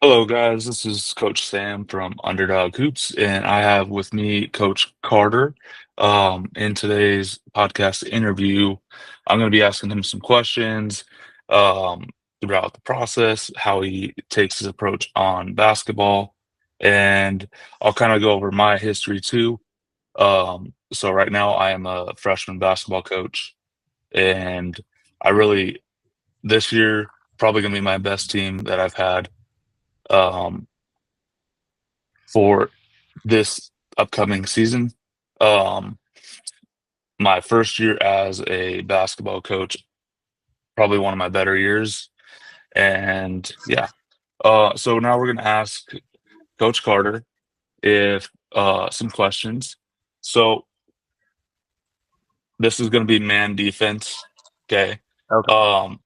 Hello, guys. This is Coach Sam from Underdog Hoops, and I have with me Coach Carter. In today's podcast interview, I'm going to be asking him some questions um, throughout the process, how he takes his approach on basketball, and I'll kind of go over my history too. So right now, I am a freshman basketball coach, and I really this year probably going to be my best team that I've had. Um, for this upcoming season. Um, my first year as a basketball coach, probably one of my better years. And yeah, so now we're gonna ask Coach Carter if some questions. So this is gonna be man defense. Okay. Okay. Um,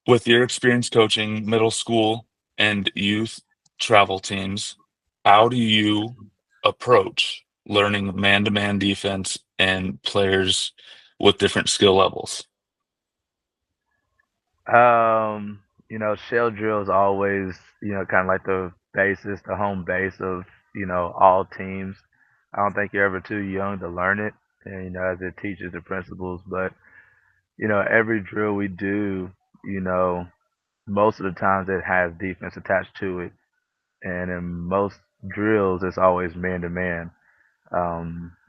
with your experience coaching middle school and youth travel teams, how do you approach learning man-to-man defense and players with different skill levels? Shell drill is always, kind of like the basis, the home base of, all teams. I don't think you're ever too young to learn it, and as it teaches the principles. But every drill we do, you know, most of the times it has defense attached to it, and in most drills, it's always man to man.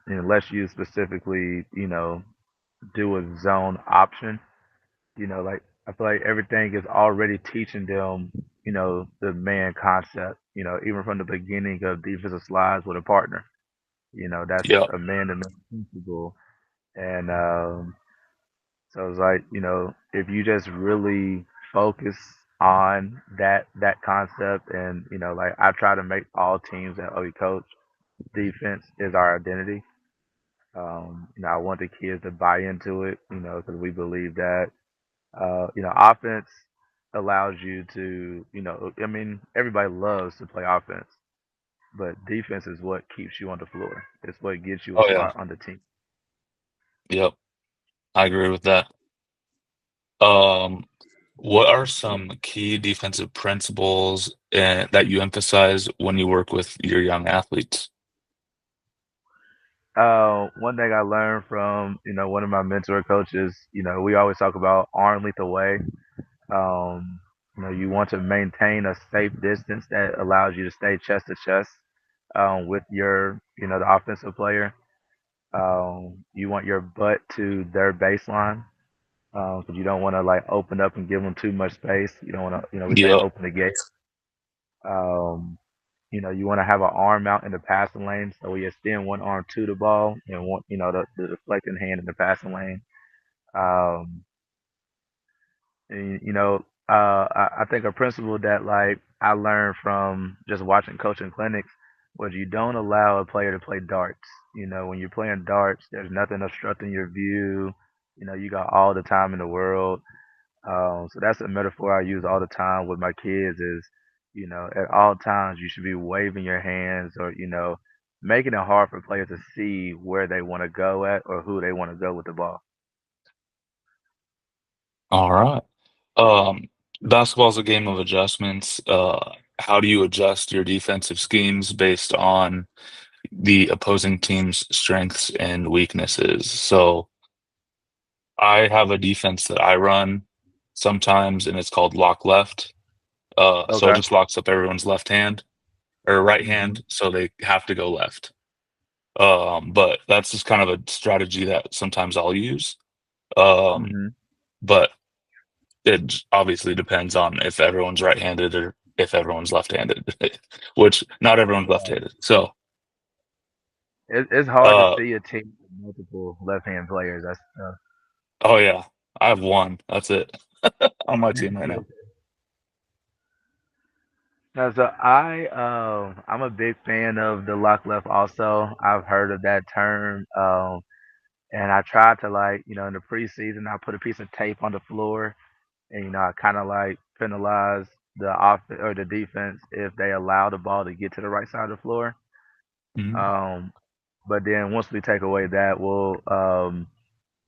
Unless you specifically, do a zone option. Like I feel like everything is already teaching them, the man concept. Even from the beginning of defensive slides with a partner. That's Yeah. a man to man principle. And so it's like, if you just really focus on that concept, and like I try to make all teams that we coach, defense is our identity. I want the kids to buy into it, because we believe that offense allows you to, I mean, everybody loves to play offense, but defense is what keeps you on the floor. It's what gets you a Oh yeah. spot on the team. Yep. I agree with that. Um, what are some key defensive principles that you emphasize when you work with your young athletes? One thing I learned from, one of my mentor coaches, we always talk about arm length away. Um, you want to maintain a safe distance that allows you to stay chest to chest with your, the offensive player. You want your butt to their baseline, because you don't want to like open up and give them too much space. You don't want to, we say Yep. open the gate. Um, you want to have an arm out in the passing lane, so we extend one arm to the ball and one, the deflecting hand in the passing lane. Um, and, I think a principle that like I learned from just watching coaching clinics was you don't allow a player to play darts. When you're playing darts, there's nothing obstructing your view. You got all the time in the world. So that's a metaphor I use all the time with my kids is, at all times you should be waving your hands or, making it hard for players to see where they want to go at or who they want to go with the ball. All right. Um, Basketball is a game of adjustments. How do you adjust your defensive schemes based on the opposing team's strengths and weaknesses? So I have a defense that I run sometimes, and it's called lock left. So it Okay. just locks up everyone's left hand or right hmm hand, so they have to go left. But that's just kind of a strategy that sometimes I'll use. Um, hmm but it obviously depends on if everyone's right-handed or if everyone's left-handed, which not everyone's left-handed. So, It's hard to uh, see a team with multiple left-hand players. That's oh yeah, I have one. That's it on my team right now. No, so I'm a big fan of the lock left. Also, I've heard of that term. And I tried to like, in the preseason, I put a piece of tape on the floor, and I kind of like penalize the off or the defense if they allow the ball to get to the right side of the floor. Mhm. Um, but then once we take away that,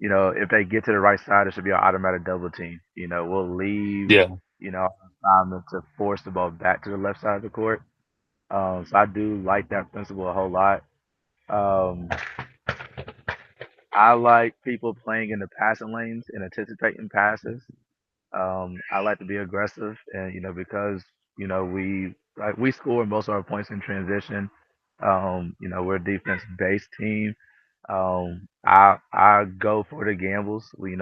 if they get to the right side, it should be an automatic double team. We'll leave, Yeah. assignment to force the ball back to the left side of the court. So I do like that principle a whole lot. Um, I like people playing in the passing lanes and anticipating passes. I like to be aggressive, and because we score most of our points in transition. We're a defense based team. I go for the gambles. We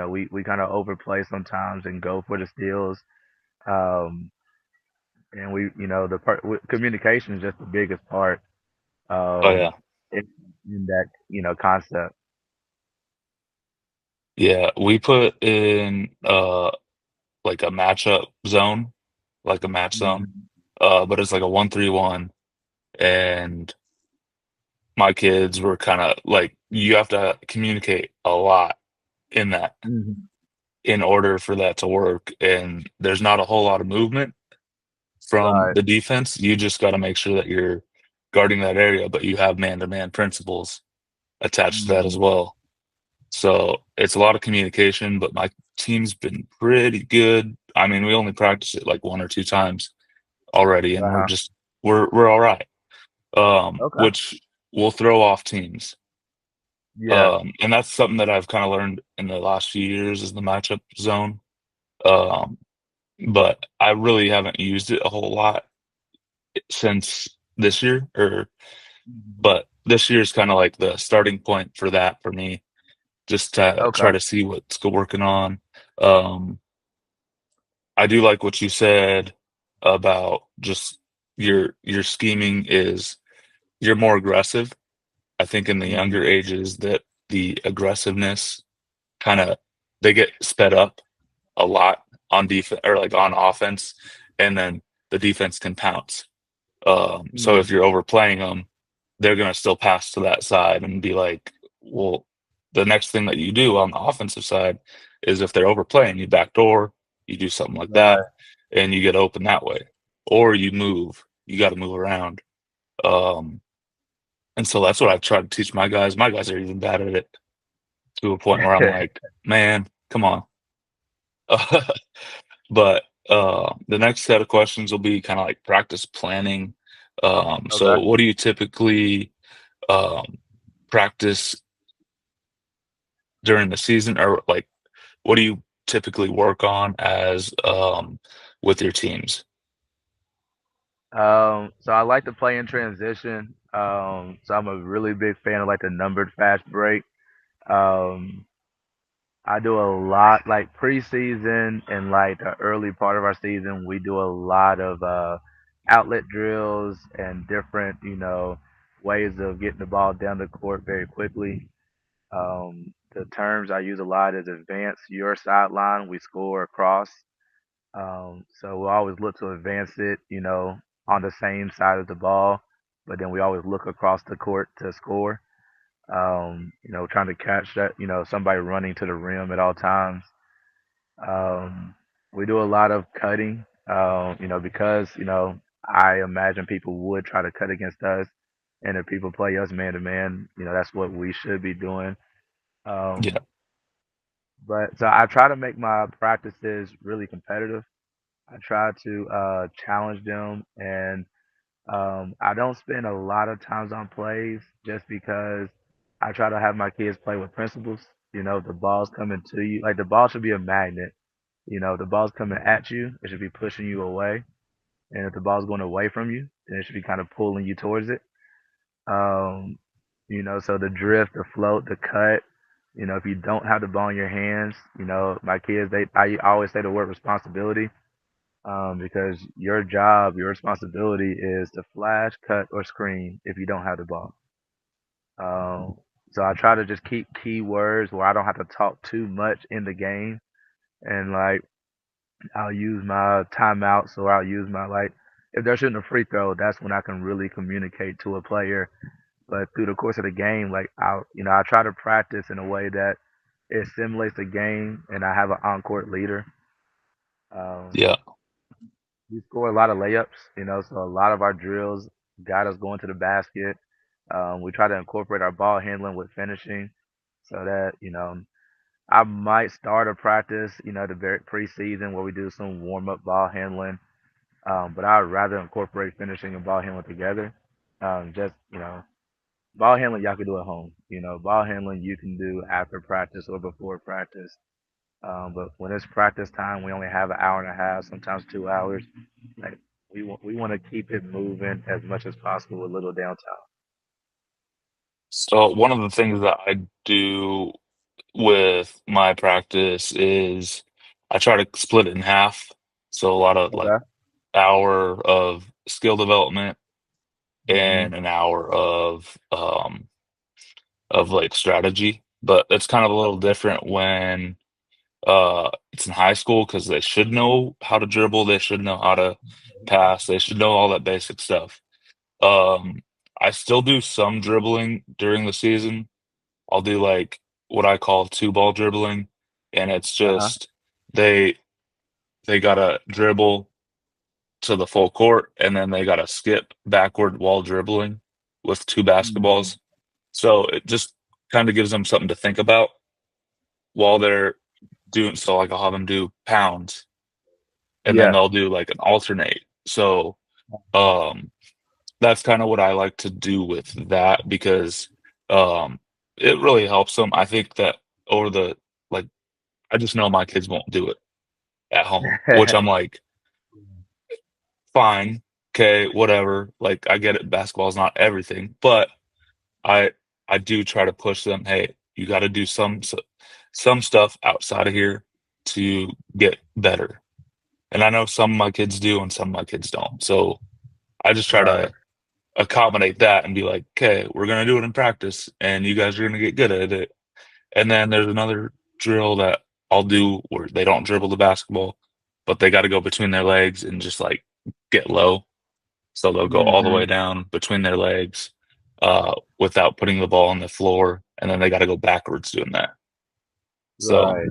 kind of overplay sometimes and go for the steals. Um, and communication is just the biggest part Oh yeah. um, in that concept. Yeah, we put in like a matchup zone, like a match zone. Hmm. But it's like a 1-3-1, and my kids were kind of like you have to communicate a lot in that Hmm. in order for that to work, and there's not a whole lot of movement from Right. the defense. You just got to make sure that you're guarding that area, but you have man-to-man principles attached to that as Hmm. well. So it's a lot of communication, but my team's been pretty good. I mean, we only practiced it like 1 or 2 times already, and we're Uh-huh. just we're all right. Okay. Which will throw off teams. Yeah. And that's something that I've kind of learned in the last few years is the matchup zone. Um, but I really haven't used it a whole lot since this year, or Mhm. but this year is kind of like the starting point for that for me, just to Okay. try to see what's working on. Um, I do like what you said about just your scheming is you're more aggressive. I think in the younger Mhm. ages that the aggressiveness kinda they get sped up a lot on defense or like on offense, and then the defense can pounce. So if Mhm. you're overplaying them, they're gonna still pass to that side and be like, well, the next thing that you do on the offensive side is if they're overplaying, you backdoor, you do something like that, Right. and you get open that way. Or you move. You gotta move around. Um, and so that's what I try to teach my guys. My guys are even bad at it to a point where I'm like, "Man, come on." But, the next set of questions will be kinda like practice planning. So Okay. what do you typically, um, practice during the season? Or, like, what do you typically work on as, with your teams? So I like to play in transition. So I'm a really big fan of like the numbered fast break. Um, I do a lot like preseason and like the early part of our season. We do a lot of outlet drills and different, ways of getting the ball down the court very quickly. The terms I use a lot is advance your sideline. We score across. So we always look to advance it, on the same side of the ball, but then we always look across the court to score. Trying to catch that, somebody running to the rim at all times. We do a lot of cutting, because, I imagine people would try to cut against us. And if people play us man to man, that's what we should be doing. Yeah, Um, but so I try to make my practices really competitive. I try to challenge them, and I don't spend a lot of times on plays just because I try to have my kids play with principles. The ball's coming to you. Like the ball should be a magnet. If the ball's coming at you, it should be pushing you away. And if the ball's going away from you, then it should be kind of pulling you towards it. Um, so the drift, the float, the cut. If you don't have the ball in your hands, my kids, I always say the word responsibility, because your job, your responsibility is to flash, cut, or screen if you don't have the ball. Um, so I try to just keep key words where I don't have to talk too much in the game, and like I'll use my timeouts or I'll use my like if they're shooting a free throw, that's when I can really communicate to a player. But through the course of the game, like I try to practice in a way that it simulates the game, and I have an on-court leader. Um, yeah, we score a lot of layups, so a lot of our drills got us going to the basket. We try to incorporate our ball handling with finishing, so that I might start a practice, the very preseason where we do some warm up ball handling. But I'd rather incorporate finishing and ball handling together. Just ball handling y'all can do at home. Ball handling you can do after practice or before practice. But when it's practice time, we only have an hour and a half, sometimes 2 hours. Like we want to keep it moving as much as possible with little downtime. So one of the things that I do with my practice is I try to split it in half. So a lot of like Okay. hour of skill development Hmm. and an hour of like strategy. But it's kind of a little different when it's in high school because they should know how to dribble, they should know how to pass, they should know all that basic stuff. Um, I still do some dribbling during the season. I'll do like what I call two ball dribbling, and it's Uh-huh. just they they gotta dribble to the full court and then they gotta skip backward while dribbling with two Hmm. basketballs. So it just kind of gives them something to think about while they're doing. So like I'll have them do pounds and then Yeah. they'll do like an alternate. So um that's kind of what I like to do with that because um it really helps them. I think that over the like I just know my kids won't do it at home, which I'm like, fine, okay, whatever. Like I get it, basketball is not everything, but I I do try to push them, hey, you got to do some stuff outside of here to get better. And I know some of my kids do and some of my kids don't. So I just try Right. to accommodate that and be like, okay, we're gonna do it in practice and you guys are gonna get good at it. And then there's another drill that I'll do where they don't dribble the basketball, but they got to go between their legs and just like get low. So they'll go all the way Hmm. down between their legs without putting the ball on the floor, and then they got to go backwards doing that. So Right.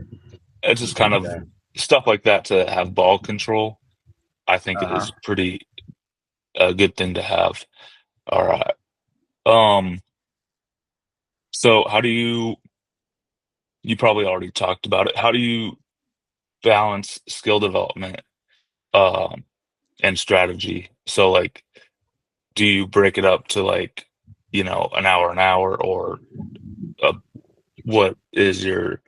it's just kind of Okay. stuff like that to have ball control. I think Uh-huh. is pretty a good thing to have. All right. Um. So how do you probably already talked about it. How do you balance skill development um and strategy? So like do you break it up to like, an hour or uh, what is your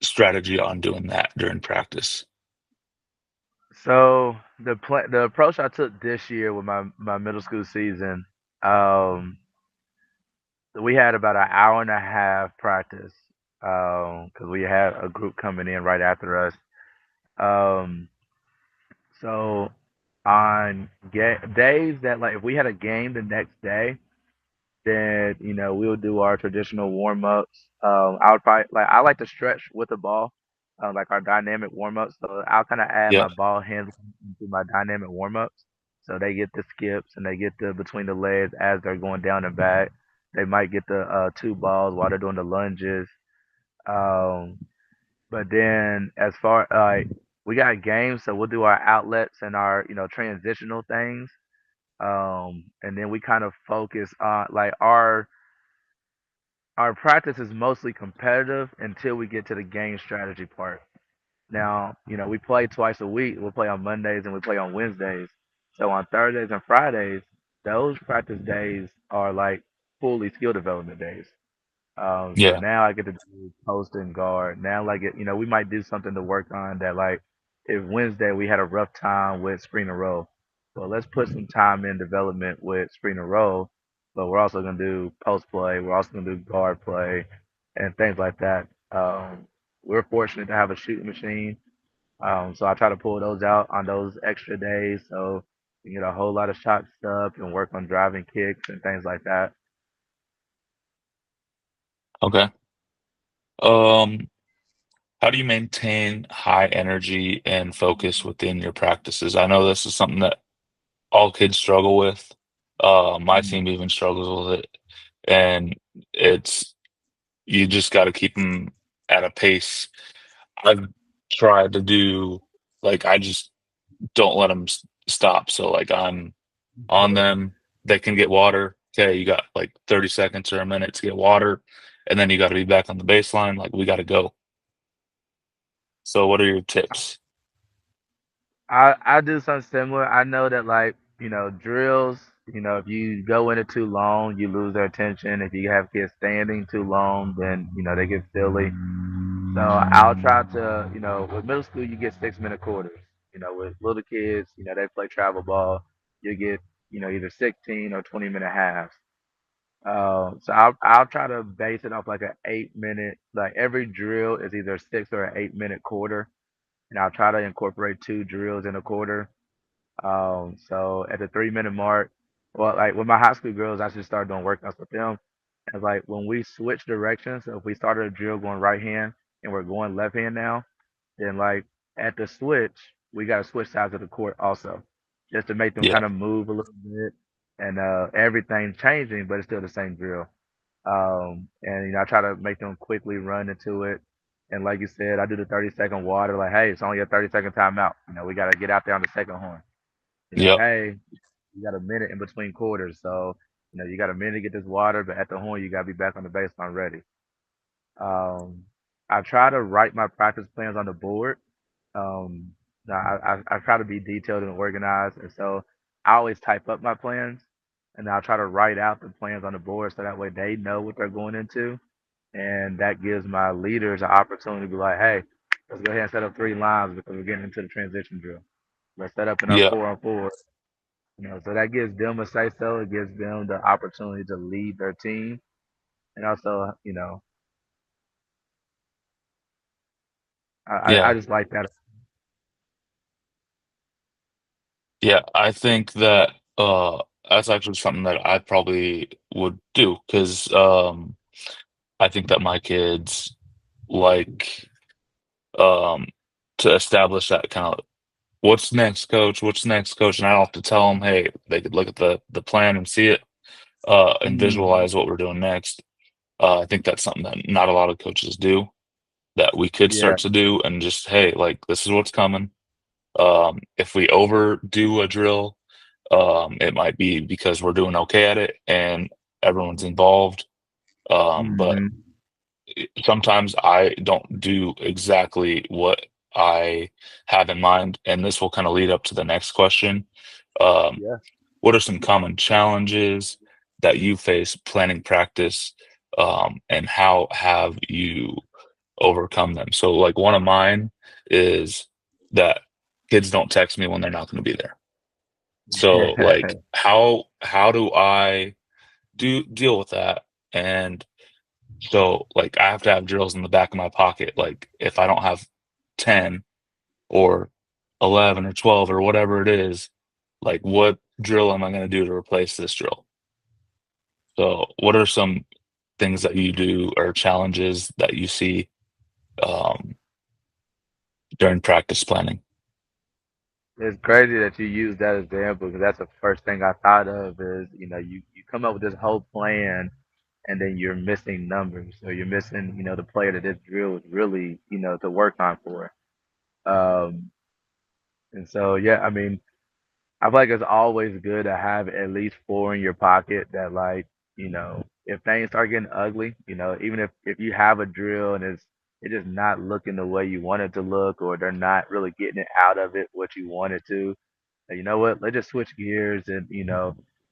strategy on doing that during practice? So the approach I took this year with my middle school season, um, we had about an hour and a half practice, because we had a group coming in right after us. Um, so on days that, like, if we had a game the next day, then we'll do our traditional warm ups. I would probably like I like to stretch with the ball, like our dynamic warm ups. So I'll kind of add Yeah. my ball handling into my dynamic warm ups. So they get the skips and they get the between the legs as they're going down and back. They might get the two balls while they're doing the lunges. Um, but then as far we got games, so we'll do our outlets and our transitional things. And then we kind of focus on like our practice is mostly competitive until we get to the game strategy part. Now, we play twice a week. We'll play on Mondays and we play on Wednesdays. So on Thursdays and Fridays, those practice days are like fully skill development days. So Yeah. now I get to do post and guard. Now, like, we might do something to work on that. Like, if Wednesday we had a rough time with screen and roll, well, let's put some time in development with screen and roll. But we're also gonna do post play. We're also gonna do guard play and things like that. We're fortunate to have a shooting machine, so I try to pull those out on those extra days. So you get a whole lot of shot stuff and work on driving kicks and things like that. Okay. Um, how do you maintain high energy and focus within your practices? I know this is something that all kids struggle with. My team Mm. even struggles with it, and it's you just got to keep them at a pace. I've tried to do like I just don't let them stop. So like I'm on them. They can get water. Okay, you got like 30 seconds or a minute to get water, and then you got to be back on the baseline. Like we got to go. So what are your tips? I do something similar. I know that like, drills, if you go in it too long, you lose their attention. If you have kids standing too long, then, they get silly. So I'll try to, with middle school you get 6 minute quarters. With little kids, they play travel ball, you get, either 16 or 20 minute halves. So I'll try to base it off like an 8 minute, like every drill is either 6 or an 8 minute quarter, and I'll try to incorporate two drills in a quarter. So at the 3 minute mark, well, like with my high school girls, I just started doing workouts with them. And like when we switch directions, so if we started a drill going right hand and we're going left hand now, then like at the switch, we got to switch sides of the court also, just to make them Yeah, kind of move a little bit. And everything's changing, but it's still the same drill. And I try to make them quickly run into it. And like you said, I do the 30-second water. Like, hey, it's only a 30-second timeout. We got to get out there on the second horn. yep, Hey, you got a minute in between quarters, so you got a minute to get this water, but at the horn you got to be back on the baseline ready. Um, I try to write my practice plans on the board. Um, I try to be detailed and organized, and so I always type up my plans, and I'll try to write out the plans on the board so that way they know what they're going into, and that gives my leaders an opportunity to be like, hey, let's go ahead and set up three lines because we're getting into the transition drill. Let's set up in our yeah, 4-on-4. So that gives them a say so. It gives them the opportunity to lead their team, and also, I yeah, just like that. yeah. I think that that's actually something that I probably would do because I think that my kids like um to establish that kind of what's next, coach? What's next, coach? And I don't have to tell them, hey, they could look at the plan and see it and Mhm. visualize what we're doing next. I think that's something that not a lot of coaches do that we could Yeah. start to do and just, hey, like this is what's coming. If we overdo a drill, it might be because we're doing okay at it and everyone's involved. But Mhm. sometimes I don't do exactly what I have in mind, and this will kind of lead up to the next question. Um, Yeah. what are some common challenges that you face planning practice, and how have you overcome them? So, like one of mine is that kids don't text me when they're not going to be there. So, Yeah. like, how do I do deal with that? And so, like, I have to have drills in the back of my pocket. Like, if I don't have 10 or 11 or 12 or whatever it is, like, what drill am I going to do to replace this drill? So, what are some things that you do or challenges that you see um, during practice planning? It's crazy that you use that example because that's the first thing I thought of is, you come up with this whole plan and then you're missing numbers or you're missing, the player that this drill is really, to work on for. Um, and so, yeah, I mean, I feel like it's always good to have at least four in your pocket that like, if things start getting ugly, even if you have a drill and it's just not looking the way you want it to look or they're not really getting it out of it what you want it to, you know what, let's just switch gears and,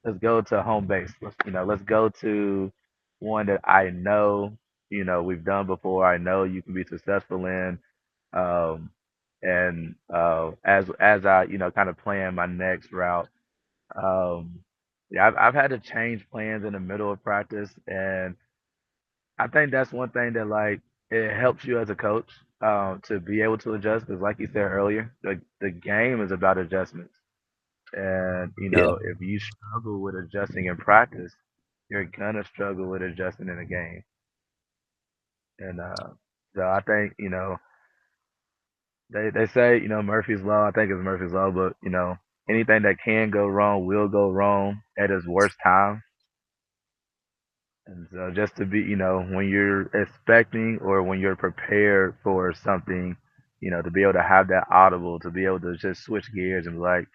let's go to home base. Let's go to one that I know, we've done before. I know you can be successful in. Um, and as I kind of plan my next route, um, yeah, I've had to change plans in the middle of practice, and I think that's one thing that like it helps you as a coach to be able to adjust because, like you said earlier, the game is about adjustments, and Yeah, if you struggle with adjusting in practice, you're gonna struggle with adjusting in a game, and so I think they say, Murphy's Law. I think it's Murphy's Law, but anything that can go wrong will go wrong at its worst time. And so just to be, when you're expecting or when you're prepared for something, to be able to have that audible, to be able to just switch gears and be like,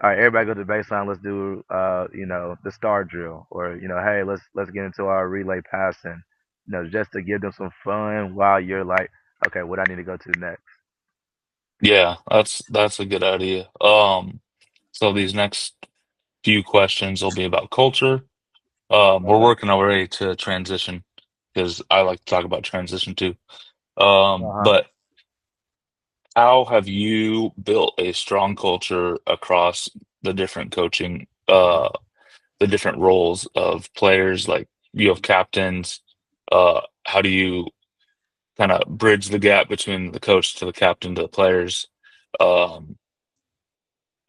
all right, everybody go to the baseline. Let's do, the star drill, or hey, let's get into our relay passing. Just to give them some fun while you're like, okay, what I need to go to next. Yeah, that's a good idea. So these next few questions will be about culture. We're Uh-huh. working our way to transition because I like to talk about transition too. Uh-huh. But how have you built a strong culture across the different coaching, the different roles of players? Like you have captains. How do you kind of bridge the gap between the coach to the captain to the players? Um,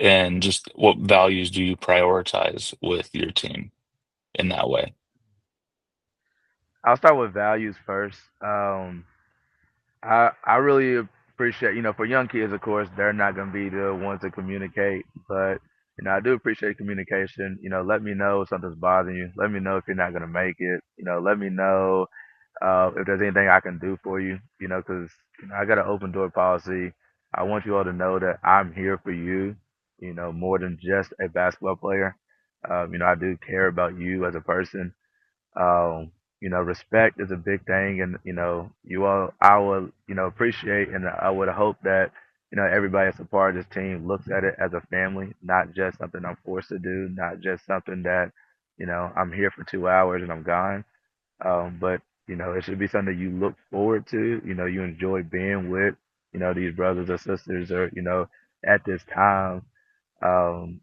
and just what values do you prioritize with your team in that way? I'll start with values first. I really appreciate, for young kids, of course, they're not going to be the ones to communicate, but I do appreciate communication. Let me know if something's bothering you. Let me know if you're not going to make it. Let me know if there's anything I can do for you. Because I got an open door policy. I want you all to know that I'm here for you. More than just a basketball player. I do care about you as a person. Um, respect is a big thing, and I will, appreciate, and I would hope that everybody that's a part of this team looks at it as a family, not just something I'm forced to do, not just something that I'm here for 2 hours and I'm gone. But it should be something you look forward to. You enjoy being with, these brothers or sisters, or at this time. Um,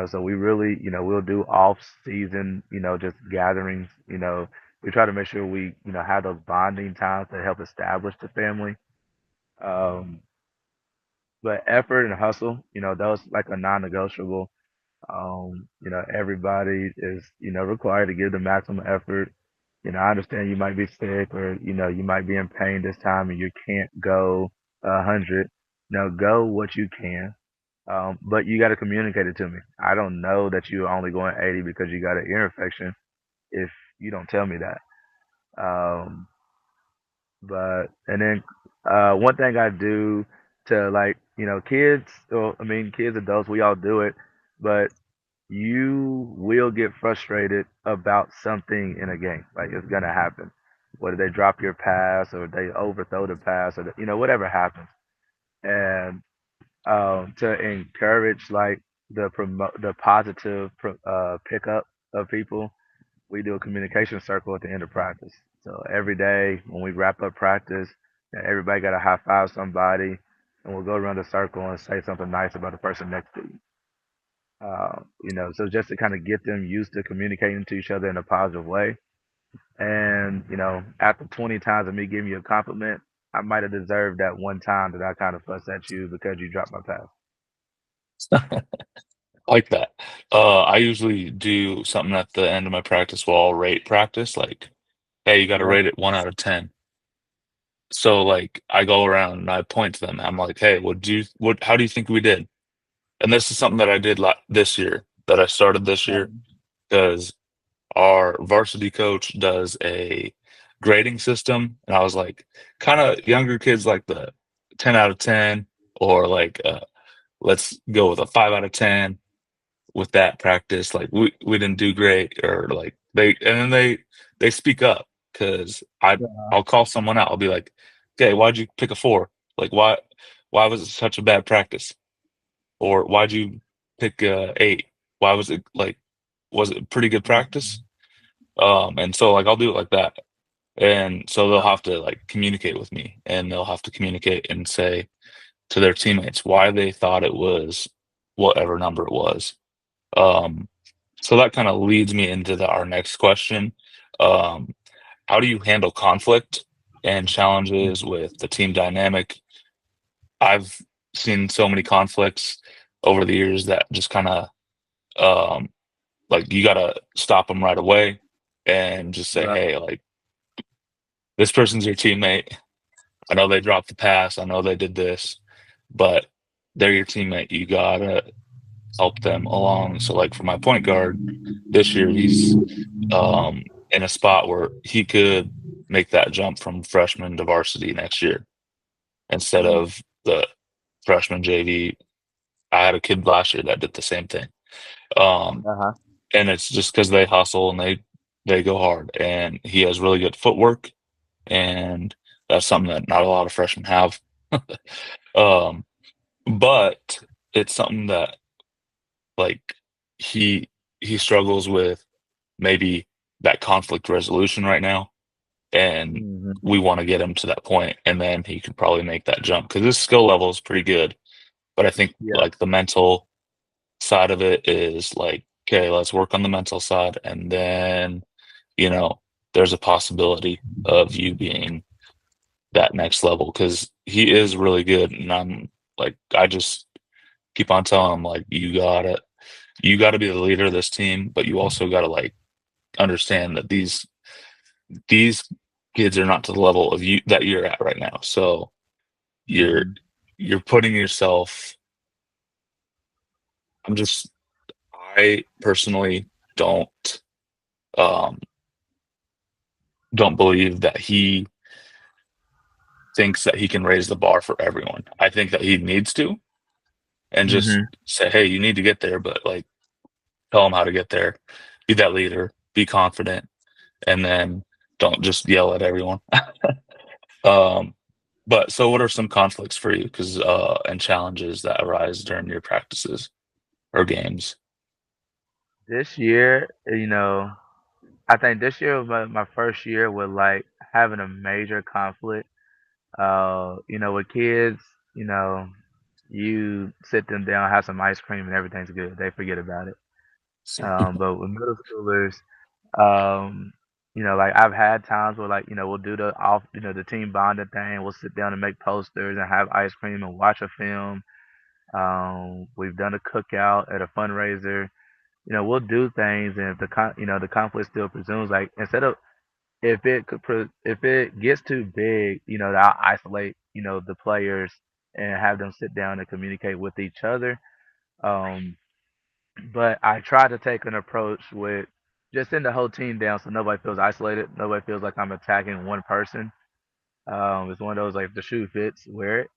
so we really, we'll do off season, just gatherings. We try to make sure we, have those bonding times to help establish the family. Um, but effort and hustle, those like a non-negotiable. Everybody is, required to give the maximum effort. I understand you might be sick, or, you might be in pain this time and you can't go 100. Go what you can. But you got to communicate it to me. I don't know that you're only going 80 because you got an ear infection if you don't tell me that. Um, and then one thing I do to, like, kids, or I mean kids, adults, we all do it, but you will get frustrated about something in a game. Like, it's gonna happen. Whether they drop your pass or they overthrow the pass, or whatever happens. And to encourage, like, the positive pickup of people, we do a communication circle at the end of practice. So every day when we wrap up practice, everybody got to high five somebody, and we'll go around the circle and say something nice about the person next to you. So just to kind of get them used to communicating to each other in a positive way. And after 20 times of me giving you a compliment, I might have deserved that one time that I kind of fussed at you because you dropped my pass. Like that. I usually do something at the end of my practice where I'll rate practice, like, hey, you got to Yeah. rate it 1 out of 10. So like I go around and I point to them. I'm like, hey, how do you think we did? And this is something that I did this year, that I started this year, because our varsity coach does a grading system, and I was like, kind of younger kids like the 10 out of 10, or like let's go with a 5 out of 10 with that practice. Like we didn't do great, or like and then they speak up, because I'll call someone out. I'll be like, okay, why'd you pick a 4? Like why was it such a bad practice? Or why'd you pick 8? Why was it like, was it pretty good practice? And so like I'll do it like that. And so they'll have to like communicate with me, and they'll have to communicate and say to their teammates why they thought it was whatever number it was. Um, so that kind of leads me into our next question. Um, how do you handle conflict and challenges with the team dynamic? I've seen so many conflicts over the years that just kind of, um, like, you gotta stop them right away and just say, Right. hey, like, this person's your teammate. I know they dropped the pass. I know they did this, but they're your teammate. You gotta help them along. So, like, for my point guard this year, he's in a spot where he could make that jump from freshman to varsity next year instead of the freshman JV. I had a kid last year that did the same thing. Um, Uh-huh. and it's just because they hustle and they go hard, and he has really good footwork, and that's something that not a lot of freshmen have. but it's something that like he he struggles with maybe that conflict resolution right now, and Hmm. we want to get him to that point, and then he could probably make that jump because his skill level is pretty good. But I think Yeah. like the mental side of it is like, okay, let's work on the mental side, and then you know, there's a possibility of you being that next level because he is really good, and I'm like, I just keep on telling him like, you gotta be the leader of this team, but you also gotta like understand that these kids are not to the level of you that you're at right now. So you're Hmm. you're putting yourself. I'm just I personally um don't believe that he thinks that he can raise the bar for everyone. I think that he needs to and just Hmm. say, hey, you need to get there, but like tell him how to get there. Be that leader, be confident, and then don't just yell at everyone. Um, but so what are some conflicts for you? Because and challenges that arise during your practices or games? This year, I think this year was my first year with like having a major conflict. With kids, you know, you sit them down, have some ice cream, and everything's good. They forget about it. But with middle schoolers, um, like I've had times where like, we'll do the team bonding thing. We'll sit down and make posters and have ice cream and watch a film. We've done a cookout at a fundraiser. We'll do things, and if the conflict still presumes like instead of if it gets too big, I'll isolate, the players and have them sit down and communicate with each other. Um, but I try to take an approach with just send the whole team down so nobody feels isolated. Nobody feels like I'm attacking one person. It's one of those like if the shoe fits, wear it.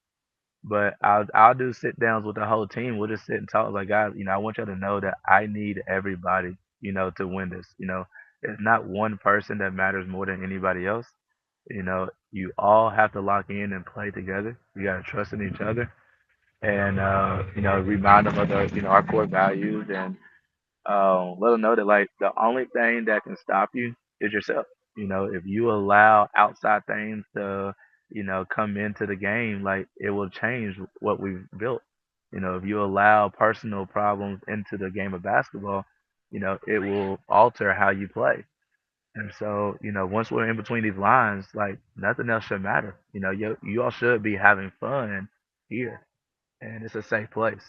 But I'll do sit downs with the whole team. We'll just sit and talk like guys, I want y'all to know that I need everybody, to win this. It's not one person that matters more than anybody else. You all have to lock in and play together. You gotta trust in each other, and remind them of our core values, and let them know that like the only thing that can stop you is yourself. If you allow outside things to come into the game, like it will change what we've built. If you allow personal problems into the game of basketball, it will alter how you play. And so, once we're in between these lines, like nothing else should matter. You all should be having fun here, and it's a safe place.